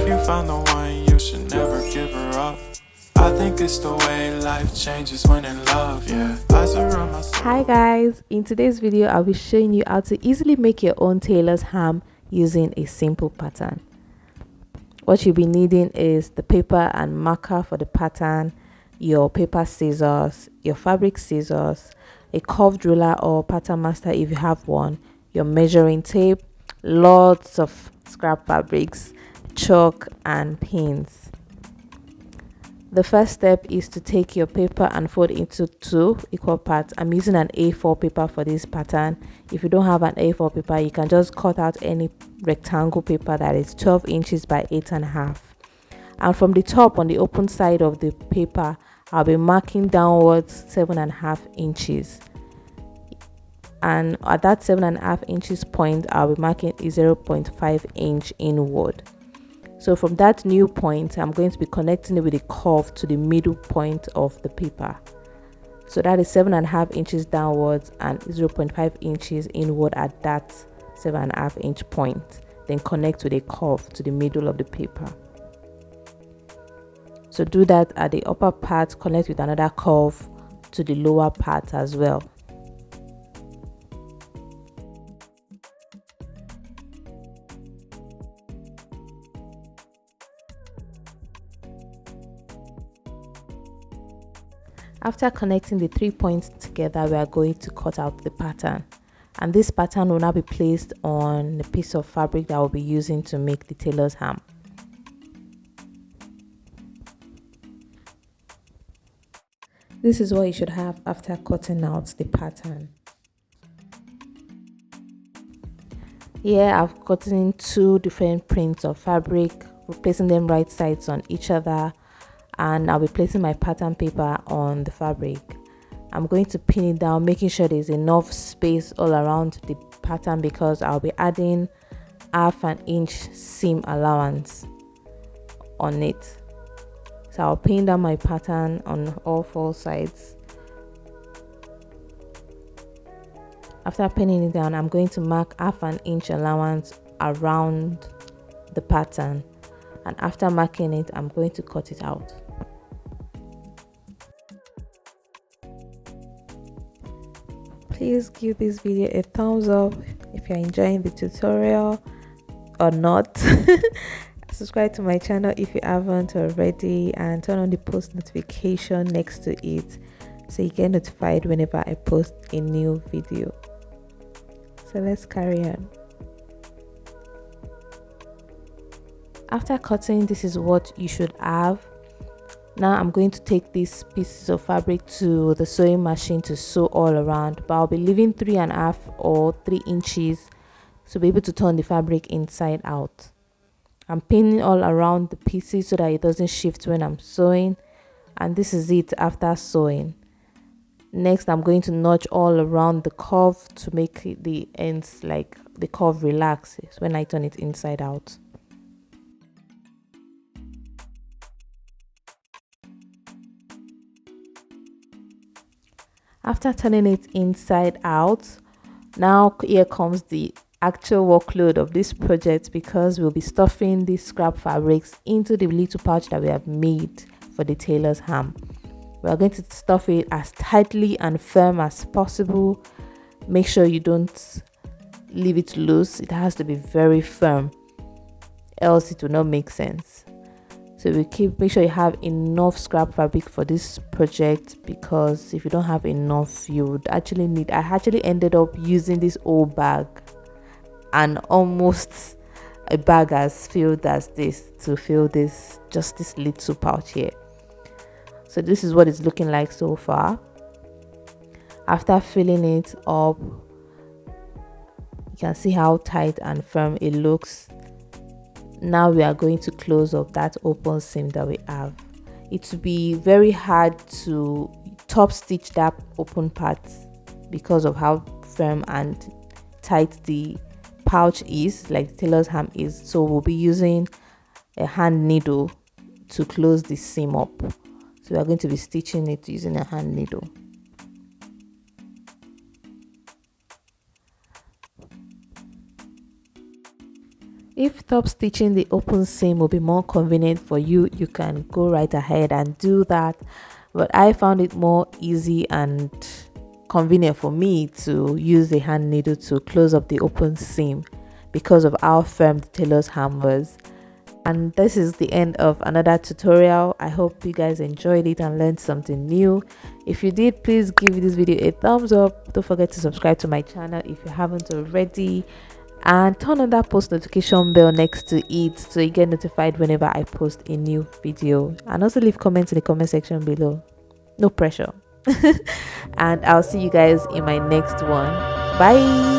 you found the one, you should never give her up. I think it's the way life changes when in love, yeah. I surround myself. Hi guys, in today's video I'll be showing you how to easily make your own tailor's ham using a simple pattern. What you'll be needing is the paper and marker for the pattern, your paper scissors, your fabric scissors, a curved ruler or pattern master if you have one, your measuring tape, lots of scrap fabrics, chalk and pins. The first step is to take your paper and fold into 2 equal parts. I'm using an A4 paper for this pattern. If you don't have an A4 paper, you can just cut out any rectangle paper that is 12 inches by 8.5. And from the top on the open side of the paper, I'll be marking downwards 7.5 inches. And at that 7.5 inches point, I'll be marking a 0.5 inch inward. So from that new point, I'm going to be connecting it with a curve to the middle point of the paper. So that is 7.5 inches downwards and 0.5 inches inward at that 7.5 inch point. Then connect with a curve to the middle of the paper. So do that at the upper part, connect with another curve to the lower part as well. After connecting the 3 points together, we are going to cut out the pattern, and this pattern will now be placed on the piece of fabric that we'll be using to make the tailor's ham. This is what you should have after cutting out the pattern. Here I've gotten 2 different prints of fabric, placing them right sides on each other, and I'll be placing my pattern paper on the fabric. I'm going to pin it down, making sure there's enough space all around the pattern because I'll be adding 1/2 inch seam allowance on it. So I'll pin down my pattern on all 4 sides. After pinning it down, I'm going to mark 1/2 inch allowance around the pattern, and after marking it, I'm going to cut it out. Please give this video a thumbs up if you're enjoying the tutorial or not. Subscribe to my channel if you haven't already, and turn on the post notification next to it so you get notified whenever I post a new video. So let's carry on. After cutting, this is what you should have. Now I'm going to take these pieces of fabric to the sewing machine to sew all around, but I'll be leaving 3.5 or 3 inches to be able to turn the fabric inside out. I'm pinning all around the pieces so that it doesn't shift when I'm sewing, and this is it after sewing. Next, I'm going to notch all around the curve to make the ends, like the curve, relax when I turn it inside out. After turning it inside out, now here comes the actual workload of this project, because we'll be stuffing these scrap fabrics into the little pouch that we have made for the tailor's ham. We are going to stuff it as tightly and firm as possible. Make sure you don't leave it loose. It has to be very firm, else it will not make sense. So make sure you have enough scrap fabric for this project, because if you don't have enough, you would actually need. I actually ended up using this old bag, and almost a bag as filled as this to fill this, just this little pouch here. So this is what it's looking like so far. After filling it up, you can see how tight and firm it looks. Now we are going to close up that open seam that we have. It will be very hard to top stitch that open part because of how firm and tight the pouch is, like the tailor's ham is. So we'll be using a hand needle to close the seam up. So we are going to be stitching it using a hand needle. If top stitching the open seam will be more convenient for you, you can go right ahead and do that, but I found it more easy and convenient for me to use the hand needle to close up the open seam because of how firm the tailor's ham was. And this is the end of another tutorial. I hope you guys enjoyed it and learned something new. If you did, please give this video a thumbs up. Don't forget to subscribe to my channel if you haven't already, and turn on that post notification bell next to it so you get notified whenever I post a new video. And also leave comments in the comment section below. No pressure. And I'll see you guys in my next one. Bye.